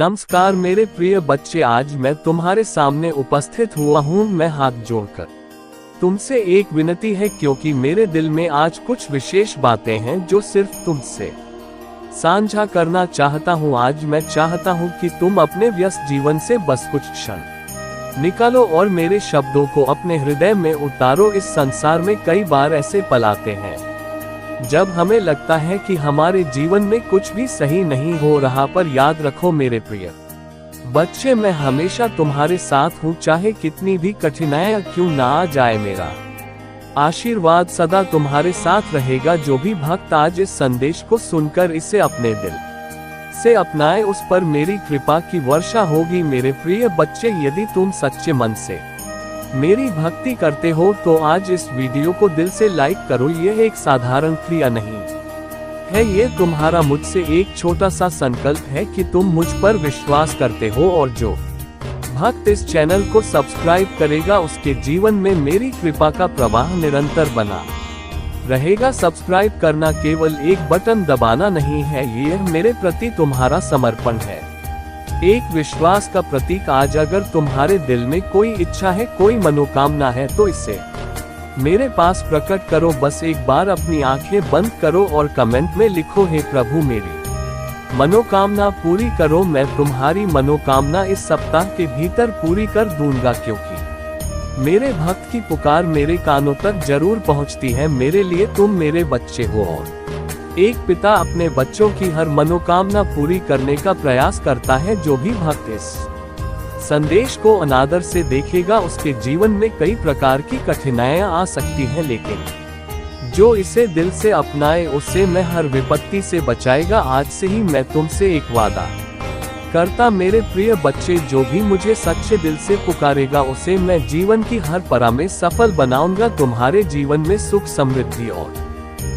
नमस्कार मेरे प्रिय बच्चे, आज मैं तुम्हारे सामने उपस्थित हुआ हूँ। मैं हाथ जोड़कर तुमसे एक विनती है, क्योंकि मेरे दिल में आज कुछ विशेष बातें हैं जो सिर्फ तुमसे साझा करना चाहता हूँ। आज मैं चाहता हूँ कि तुम अपने व्यस्त जीवन से बस कुछ क्षण निकालो और मेरे शब्दों को अपने हृदय में उतारो। इस संसार में कई बार ऐसे पल आते हैं जब हमें लगता है कि हमारे जीवन में कुछ भी सही नहीं हो रहा, पर याद रखो मेरे प्रिय बच्चे, मैं हमेशा तुम्हारे साथ हूँ। चाहे कितनी भी कठिनाइयां क्यों ना आ जाए, मेरा आशीर्वाद सदा तुम्हारे साथ रहेगा। जो भी भक्त आज इस संदेश को सुनकर इसे अपने दिल से अपनाए, उस पर मेरी कृपा की वर्षा होगी। मेरे प्रिय बच्चे, यदि तुम सच्चे मन से मेरी भक्ति करते हो तो आज इस वीडियो को दिल से लाइक करो। यह एक साधारण क्रिया नहीं है, ये तुम्हारा मुझसे एक छोटा सा संकल्प है कि तुम मुझ पर विश्वास करते हो, और जो भक्त इस चैनल को सब्सक्राइब करेगा उसके जीवन में मेरी कृपा का प्रवाह निरंतर बना रहेगा। सब्सक्राइब करना केवल एक बटन दबाना नहीं है, यह मेरे प्रति तुम्हारा समर्पण है, एक विश्वास का प्रतीक। आज अगर तुम्हारे दिल में कोई इच्छा है, कोई मनोकामना है, तो इसे मेरे पास प्रकट करो। बस एक बार अपनी आंखें बंद करो और कमेंट में लिखो, हे प्रभु मेरी मनोकामना पूरी करो। मैं तुम्हारी मनोकामना इस सप्ताह के भीतर पूरी कर दूंगा, क्योंकि मेरे भक्त की पुकार मेरे कानों तक जरूर पहुंचती है। मेरे लिए तुम मेरे बच्चे हो, और एक पिता अपने बच्चों की हर मनोकामना पूरी करने का प्रयास करता है। जो भी भक्त इस संदेश को अनादर से देखेगा, उसके जीवन में कई प्रकार की कठिनाइयां आ सकती हैं, लेकिन जो इसे दिल से अपनाए उसे मैं हर विपत्ति से बचाएगा। आज से ही मैं तुमसे एक वादा करता मेरे प्रिय बच्चे, जो भी मुझे सच्चे दिल से पुकारेगा उसे मैं जीवन की हर पड़ा में सफल बनाऊंगा। तुम्हारे जीवन में सुख, समृद्धि और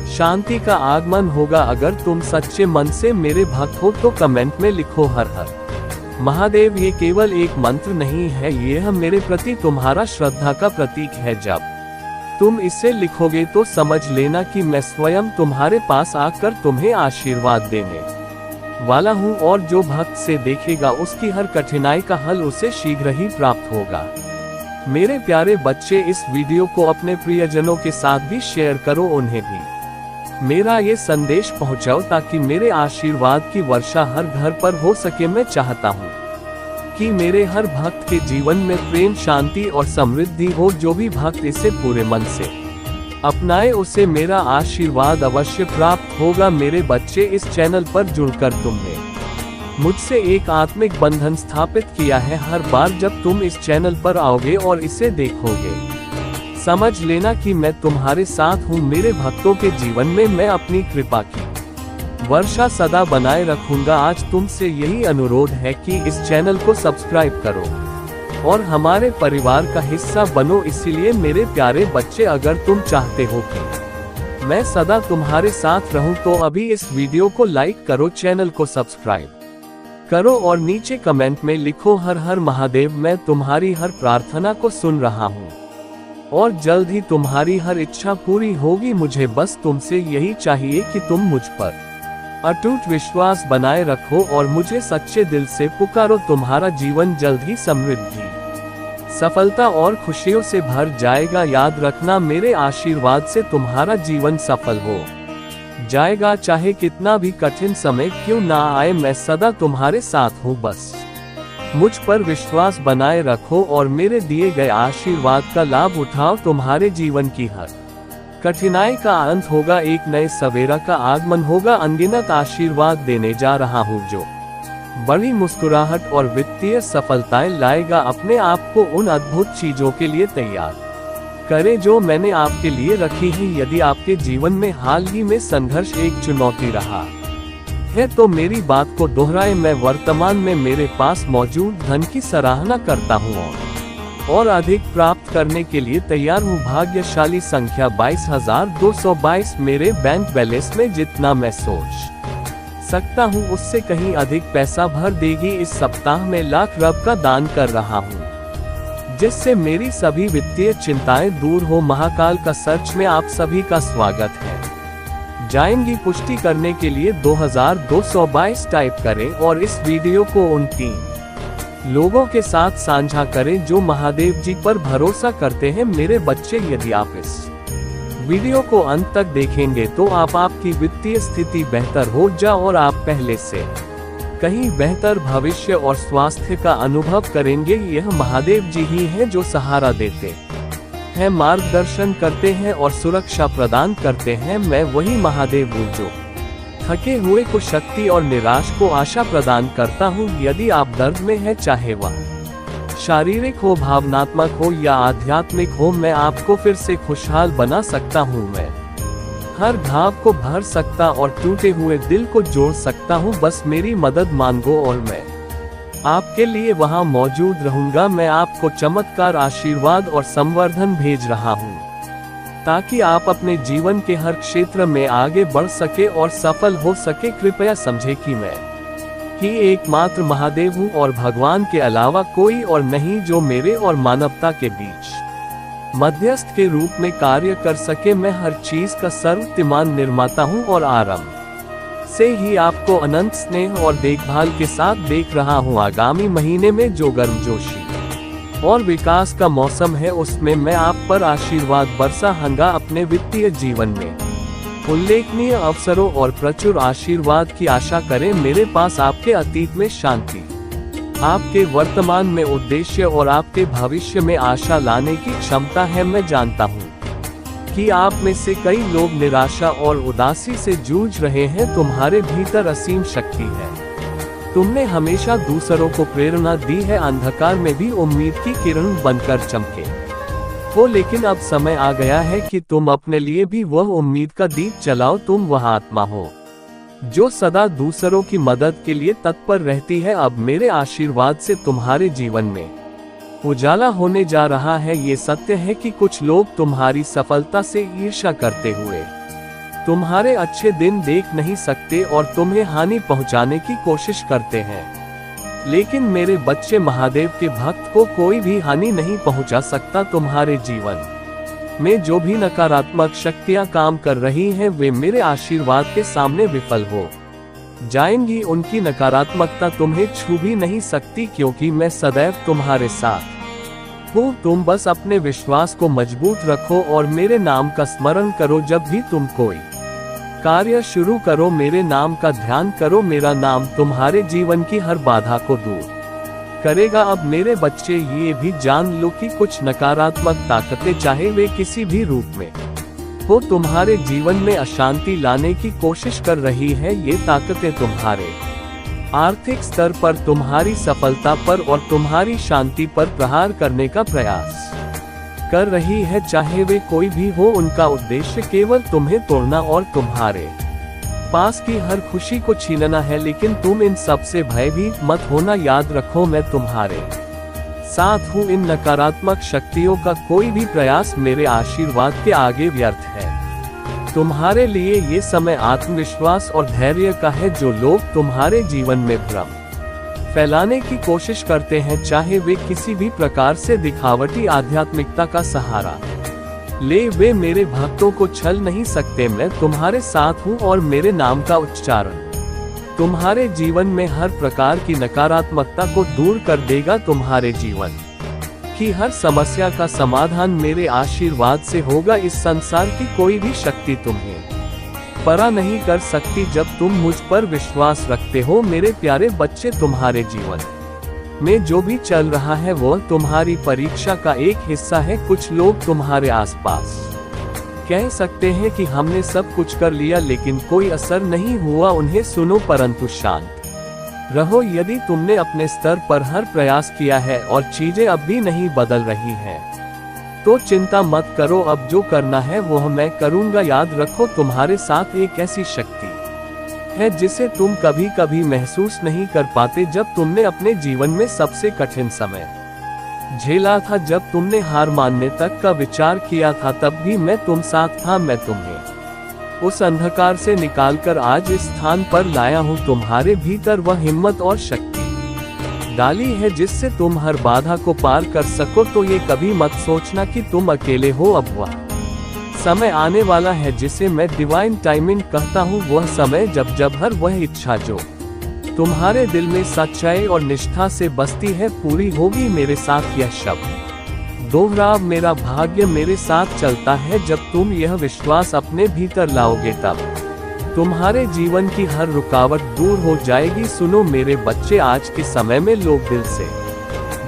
शांति का आगमन होगा। अगर तुम सच्चे मन से मेरे भक्त हो तो कमेंट में लिखो हर हर महादेव। ये केवल एक मंत्र नहीं है, यह मेरे प्रति तुम्हारा श्रद्धा का प्रतीक है। जब तुम इसे लिखोगे तो समझ लेना कि मैं स्वयं तुम्हारे पास आकर तुम्हें आशीर्वाद देने वाला हूँ, और जो भक्त से देखेगा उसकी हर कठिनाई का हल उसे शीघ्र ही प्राप्त होगा। मेरे प्यारे बच्चे, इस वीडियो को अपने प्रियजनों के साथ भी शेयर करो, उन्हें भी मेरा ये संदेश पहुंचाओ, ताकि मेरे आशीर्वाद की वर्षा हर घर पर हो सके। मैं चाहता हूँ कि मेरे हर भक्त के जीवन में प्रेम, शांति और समृद्धि हो। जो भी भक्त इसे पूरे मन से अपनाए उसे मेरा आशीर्वाद अवश्य प्राप्त होगा। मेरे बच्चे, इस चैनल पर जुड़कर तुमने मुझसे एक आत्मिक बंधन स्थापित किया है। हर बार जब तुम इस चैनल पर आओगे और इसे देखोगे, समझ लेना कि मैं तुम्हारे साथ हूँ। मेरे भक्तों के जीवन में मैं अपनी कृपा की वर्षा सदा बनाए रखूंगा। आज तुमसे यही अनुरोध है कि इस चैनल को सब्सक्राइब करो और हमारे परिवार का हिस्सा बनो। इसीलिए मेरे प्यारे बच्चे, अगर तुम चाहते हो कि मैं सदा तुम्हारे साथ रहूं, तो अभी इस वीडियो को लाइक करो, चैनल को सब्सक्राइब करो और नीचे कमेंट में लिखो हर हर महादेव। मैं तुम्हारी हर प्रार्थना को सुन रहा हूँ और जल्द ही तुम्हारी हर इच्छा पूरी होगी। मुझे बस तुमसे यही चाहिए कि तुम मुझ पर अटूट विश्वास बनाए रखो और मुझे सच्चे दिल से पुकारो। तुम्हारा जीवन जल्द ही समृद्धि, सफलता और खुशियों से भर जाएगा। याद रखना, मेरे आशीर्वाद से तुम्हारा जीवन सफल हो जाएगा। चाहे कितना भी कठिन समय क्यों ना आए, मैं सदा तुम्हारे साथ हूँ। बस मुझ पर विश्वास बनाए रखो और मेरे दिए गए आशीर्वाद का लाभ उठाओ। तुम्हारे जीवन की हर कठिनाई का अंत होगा, एक नए सवेरा का आगमन होगा। अनगिनत आशीर्वाद देने जा रहा हूँ, जो बड़ी मुस्कुराहट और वित्तीय सफलताएं लाएगा। अपने आप को उन अद्भुत चीजों के लिए तैयार करें जो मैंने आपके लिए रखी है। यदि आपके जीवन में हाल ही में संघर्ष एक चुनौती रहा है, तो मेरी बात को दोहराए। मैं वर्तमान में मेरे पास मौजूद धन की सराहना करता हूँ और अधिक प्राप्त करने के लिए तैयार हूँ। भाग्यशाली संख्या 22,222। मेरे बैंक बैलेंस में जितना मैं सोच सकता हूँ उससे कहीं अधिक पैसा भर देगी। इस सप्ताह में लाख रब का दान कर रहा हूँ, जिससे मेरी सभी वित्तीय चिंताएं दूर हो। महाकाल का सर्च में आप सभी का स्वागत है। जाएंगी। पुष्टि करने के लिए 2222 टाइप करें और इस वीडियो को उन 3 लोगों के साथ साझा करें जो महादेव जी पर भरोसा करते हैं। मेरे बच्चे, यदि आप इस वीडियो को अंत तक देखेंगे तो आपकी वित्तीय स्थिति बेहतर हो जा और आप पहले से कहीं बेहतर भविष्य और स्वास्थ्य का अनुभव करेंगे। यह महादेव जी ही हैं जो सहारा देते हैं, मार्गदर्शन करते हैं और सुरक्षा प्रदान करते हैं। मैं वही महादेव हूँ जो थके हुए को शक्ति और निराश को आशा प्रदान करता हूँ। यदि आप दर्द में हैं, चाहे वह शारीरिक हो, भावनात्मक हो या आध्यात्मिक हो, मैं आपको फिर से खुशहाल बना सकता हूँ। मैं हर घाव को भर सकता और टूटे हुए दिल को जोड़ सकता हूँ। बस मेरी मदद मांगो और मैं आपके लिए वहाँ मौजूद रहूंगा। मैं आपको चमत्कार, आशीर्वाद और संवर्धन भेज रहा हूँ ताकि आप अपने जीवन के हर क्षेत्र में आगे बढ़ सके और सफल हो सके। कृपया समझे कि मैं ही एकमात्र महादेव हूँ और भगवान के अलावा कोई और नहीं जो मेरे और मानवता के बीच मध्यस्थ के रूप में कार्य कर सके। मैं हर चीज का सर्वशक्तिमान निर्माता हूँ और आरंभ से ही आपको अनंत स्नेह और देखभाल के साथ देख रहा हूँ। आगामी महीने में जो गर्मजोशी और विकास का मौसम है, उसमें मैं आप पर आशीर्वाद बरसाऊंगा। अपने वित्तीय जीवन में उल्लेखनीय अवसरों और प्रचुर आशीर्वाद की आशा करें। मेरे पास आपके अतीत में शांति, आपके वर्तमान में उद्देश्य और आपके भविष्य में आशा लाने की क्षमता है। मैं जानता हूँ कि आप में से कई लोग निराशा और उदासी से जूझ रहे हैं। तुम्हारे भीतर असीम शक्ति है। तुमने हमेशा दूसरों को प्रेरणा दी है, अंधकार में भी उम्मीद की किरण बनकर चमके हो। लेकिन अब समय आ गया है कि तुम अपने लिए भी वह उम्मीद का दीप जलाओ। तुम वह आत्मा हो जो सदा दूसरों की मदद के लिए तत्पर रहती है। अब मेरे आशीर्वाद से तुम्हारे जीवन में उजाला होने जा रहा है। ये सत्य है कि कुछ लोग तुम्हारी सफलता से ईर्ष्या करते हुए तुम्हारे अच्छे दिन देख नहीं सकते और तुम्हें हानि पहुंचाने की कोशिश करते हैं। लेकिन मेरे बच्चे, महादेव के भक्त को कोई भी हानि नहीं पहुंचा सकता। तुम्हारे जीवन में जो भी नकारात्मक शक्तियां काम कर रही हैं, वे मेरे आशीर्वाद के सामने विफल हो जाएंगी। उनकी नकारात्मकता तुम्हें छू भी नहीं सकती, क्योंकि मैं सदैव तुम्हारे साथ हूँ। तुम बस अपने विश्वास को मजबूत रखो और मेरे नाम का स्मरण करो। जब भी तुम कोई कार्य शुरू करो, मेरे नाम का ध्यान करो। मेरा नाम तुम्हारे जीवन की हर बाधा को दूर करेगा। अब मेरे बच्चे, ये भी जान लो कि कुछ नकारात्मक ताकतें, चाहे वे किसी भी रूप में हो, तुम्हारे जीवन में अशांति लाने की कोशिश कर रही है। ये ताकतें तुम्हारे आर्थिक स्तर पर, तुम्हारी सफलता पर और तुम्हारी शांति पर प्रहार करने का प्रयास कर रही है। चाहे वे कोई भी हो, उनका उद्देश्य केवल तुम्हें तोड़ना और तुम्हारे पास की हर खुशी को छीनना है। लेकिन तुम इन सब से भयभीत मत होना। याद रखो, मैं तुम्हारे साथ हूँ। इन नकारात्मक शक्तियों का कोई भी प्रयास मेरे आशीर्वाद के आगे व्यर्थ है। तुम्हारे लिए ये समय आत्मविश्वास और धैर्य का है। जो लोग तुम्हारे जीवन में भ्रम फैलाने की कोशिश करते हैं, चाहे वे किसी भी प्रकार से दिखावटी आध्यात्मिकता का सहारा ले, वे मेरे भक्तों को छल नहीं सकते। मैं तुम्हारे साथ हूँ और मेरे नाम का उच्चारण तुम्हारे जीवन में हर प्रकार की नकारात्मकता को दूर कर देगा। तुम्हारे जीवन की हर समस्या का समाधान मेरे आशीर्वाद से होगा। इस संसार की कोई भी शक्ति तुम्हें परा नहीं कर सकती जब तुम मुझ पर विश्वास रखते हो। मेरे प्यारे बच्चे, तुम्हारे जीवन में जो भी चल रहा है वह तुम्हारी परीक्षा का एक हिस्सा है। कुछ लोग तुम्हारे आसपास कह सकते हैं कि हमने सब कुछ कर लिया लेकिन कोई असर नहीं हुआ। उन्हें सुनो, परंतु शांत रहो। यदि तुमने अपने स्तर पर हर प्रयास किया है और चीजें अब भी नहीं बदल रही हैं, तो चिंता मत करो। अब जो करना है वह मैं करूंगा। याद रखो, तुम्हारे साथ एक ऐसी शक्ति है जिसे तुम कभी कभी महसूस नहीं कर पाते। जब तुमने अपने जीवन में सबसे कठिन समय झेला था, जब तुमने हार मानने तक का विचार किया था, तब भी मैं तुम साथ था। मैं तुम्हें उस अंधकार से निकालकर आज इस स्थान पर लाया हूँ। तुम्हारे भीतर वह हिम्मत और शक्ति डाली है जिससे तुम हर बाधा को पार कर सको। तो ये कभी मत सोचना कि तुम अकेले हो। अब वह समय आने वाला है जिसे मैं डिवाइन टाइमिंग कहता हूँ, वह समय जब हर वह इच्छा जो तुम्हारे दिल में सच्चाई और निष्ठा से बसती है पूरी होगी। मेरे साथ यह शब्द दोहराव, मेरा भाग्य मेरे साथ चलता है। जब तुम यह विश्वास अपने भीतर लाओगे तब तुम्हारे जीवन की हर रुकावट दूर हो जाएगी। सुनो मेरे बच्चे, आज के समय में लोग दिल से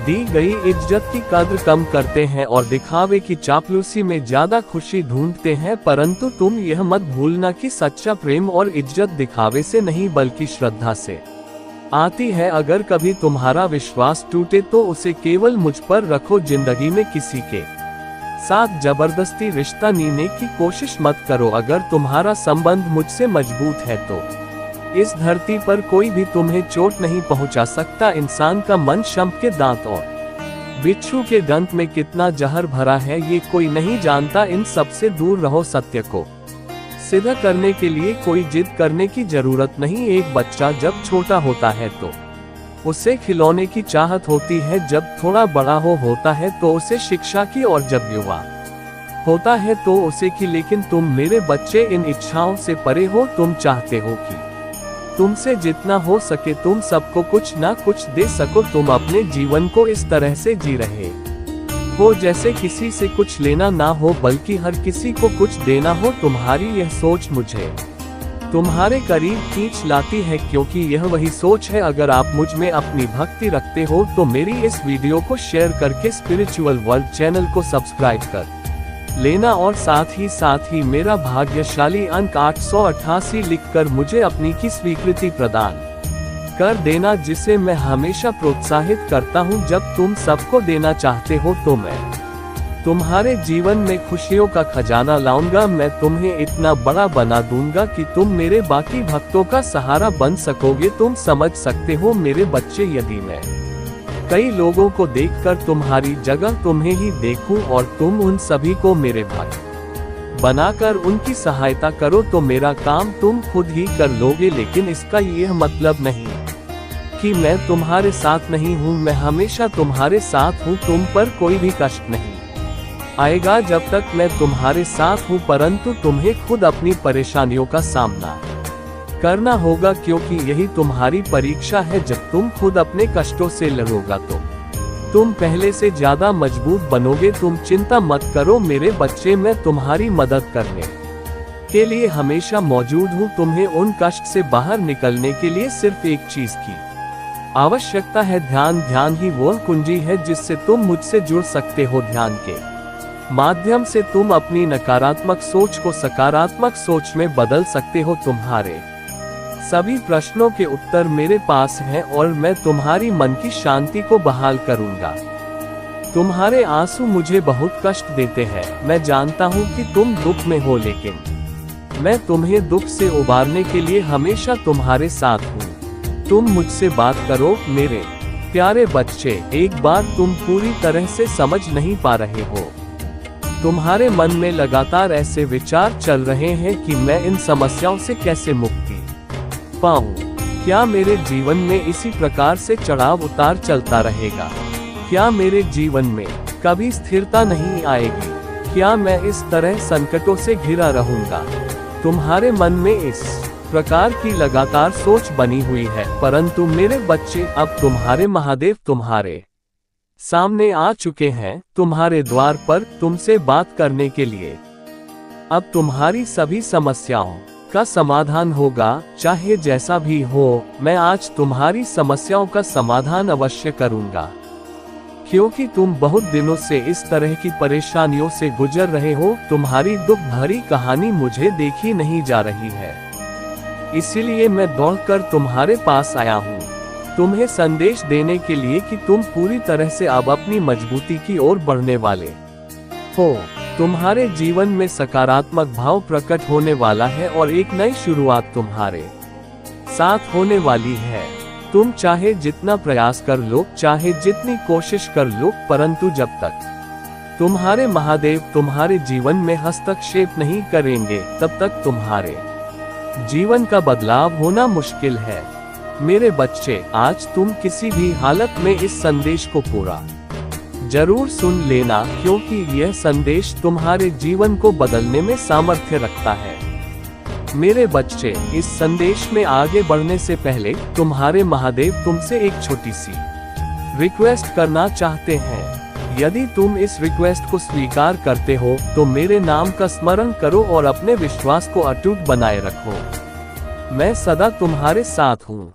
दी गई इज्जत की कद्र कम करते हैं और दिखावे की चापलूसी में ज्यादा खुशी ढूंढते हैं, परंतु तुम यह मत भूलना कि सच्चा प्रेम और इज्जत दिखावे से नहीं बल्कि श्रद्धा से आती है। अगर कभी तुम्हारा विश्वास टूटे तो उसे केवल मुझ पर रखो। जिंदगी में किसी के साथ जबरदस्ती रिश्ता निभाने की कोशिश मत करो। अगर तुम्हारा संबंध मुझसे मजबूत है तो इस धरती पर कोई भी तुम्हें चोट नहीं पहुंचा सकता। इंसान का मन शंख के दांत और बिच्छू के दंत में कितना जहर भरा है ये कोई नहीं जानता। इन सब से दूर रहो। सत्य को सिद्ध करने के लिए कोई जिद करने की जरूरत नहीं। एक बच्चा जब छोटा होता है तो उसे खिलौने की चाहत होती है, जब थोड़ा बड़ा होता है तो उसे शिक्षा की, और जब युवा होता है तो उसे की। लेकिन तुम मेरे बच्चे इन इच्छाओं से परे हो। तुम चाहते हो कि तुमसे जितना हो सके तुम सबको कुछ ना कुछ दे सको। तुम अपने जीवन को इस तरह से जी रहे हो जैसे किसी से कुछ लेना ना हो बल्कि हर किसी को कुछ देना हो। तुम्हारी यह सोच मुझे तुम्हारे करीब खींच लाती है, क्योंकि यह वही सोच है। अगर आप मुझ में अपनी भक्ति रखते हो तो मेरी इस वीडियो को शेयर करके स्पिरिचुअल वर्ल्ड चैनल को सब्सक्राइब कर लेना, और साथ ही मेरा भाग्यशाली अंक 888 लिखकर मुझे अपनी की स्वीकृति प्रदान कर देना, जिसे मैं हमेशा प्रोत्साहित करता हूं। जब तुम सबको देना चाहते हो तो मैं तुम्हारे जीवन में खुशियों का खजाना लाऊंगा। मैं तुम्हें इतना बड़ा बना दूंगा कि तुम मेरे बाकी भक्तों का सहारा बन सकोगे। तुम समझ सकते हो मेरे बच्चे, यदि मैं कई लोगों को देखकर तुम्हारी जगह तुम्हें ही देखूं और तुम उन सभी को मेरे भक्त बनाकर उनकी सहायता करो तो मेरा काम तुम खुद ही कर लोगे। लेकिन इसका यह मतलब नहीं कि मैं तुम्हारे साथ नहीं हूँ। मैं हमेशा तुम्हारे साथ हूँ। तुम पर कोई भी कष्ट नहीं आएगा जब तक मैं तुम्हारे साथ हूँ, परंतु तुम्हें खुद अपनी परेशानियों का सामना करना होगा, क्योंकि यही तुम्हारी परीक्षा है। जब तुम खुद अपने कष्टों से लड़ोगा तो तुम पहले से ज्यादा मजबूत बनोगे। तुम चिंता मत करो मेरे बच्चे, मैं तुम्हारी मदद करने के लिए हमेशा मौजूद हूँ। तुम्हें उन कष्ट से बाहर निकलने के लिए सिर्फ एक चीज की आवश्यकता है, ध्यान। ध्यान ही वह कुंजी है जिससे तुम मुझसे जुड़ सकते हो। ध्यान के माध्यम से तुम अपनी नकारात्मक सोच को सकारात्मक सोच में बदल सकते हो। तुम्हारे सभी प्रश्नों के उत्तर मेरे पास हैं और मैं तुम्हारी मन की शांति को बहाल करूंगा। तुम्हारे आंसू मुझे बहुत कष्ट देते हैं। मैं जानता हूं कि तुम दुख में हो, लेकिन मैं तुम्हें दुख से उबारने के लिए हमेशा तुम्हारे साथ हूं। तुम मुझसे बात करो मेरे प्यारे बच्चे। एक बार तुम पूरी तरह से समझ नहीं पा रहे हो। तुम्हारे मन में लगातार ऐसे विचार चल रहे हैं कि मैं इन समस्याओं से कैसे मुक्ति पाऊं। क्या मेरे जीवन में इसी प्रकार से चढ़ाव उतार चलता रहेगा? क्या मेरे जीवन में कभी स्थिरता नहीं आएगी? क्या मैं इस तरह संकटों से घिरा रहूंगा? तुम्हारे मन में इस प्रकार की लगातार सोच बनी हुई है, परंतु मेरे बच्चे, अब तुम्हारे महादेव तुम्हारे सामने आ चुके हैं, तुम्हारे द्वार पर तुमसे बात करने के लिए। अब तुम्हारी सभी समस्याओं का समाधान होगा, चाहे जैसा भी हो। मैं आज तुम्हारी समस्याओं का समाधान अवश्य करूंगा, क्योंकि तुम बहुत दिनों से इस तरह की परेशानियों से गुजर रहे हो। तुम्हारी दुख भरी कहानी मुझे देखी नहीं जा रही है, इसीलिए मैं दौड़कर तुम्हारे पास आया हूँ, तुम्हें संदेश देने के लिए कि तुम पूरी तरह से अब अपनी मजबूती की ओर बढ़ने वाले हो। तुम्हारे जीवन में सकारात्मक भाव प्रकट होने वाला है और एक नई शुरुआत तुम्हारे साथ होने वाली है। तुम चाहे जितना प्रयास कर लो, चाहे जितनी कोशिश कर लो, परंतु जब तक तुम्हारे महादेव तुम्हारे जीवन में हस्तक्षेप नहीं करेंगे, तब तक तुम्हारे जीवन का बदलाव होना मुश्किल है। मेरे बच्चे, आज तुम किसी भी हालत में इस संदेश को पूरा जरूर सुन लेना, क्योंकि यह संदेश तुम्हारे जीवन को बदलने में सामर्थ्य रखता है। मेरे बच्चे, इस संदेश में आगे बढ़ने से पहले तुम्हारे महादेव तुमसे एक छोटी सी रिक्वेस्ट करना चाहते हैं। यदि तुम इस रिक्वेस्ट को स्वीकार करते हो तो मेरे नाम का स्मरण करो और अपने विश्वास को अटूट बनाए रखो। मैं सदा तुम्हारे साथ हूँ।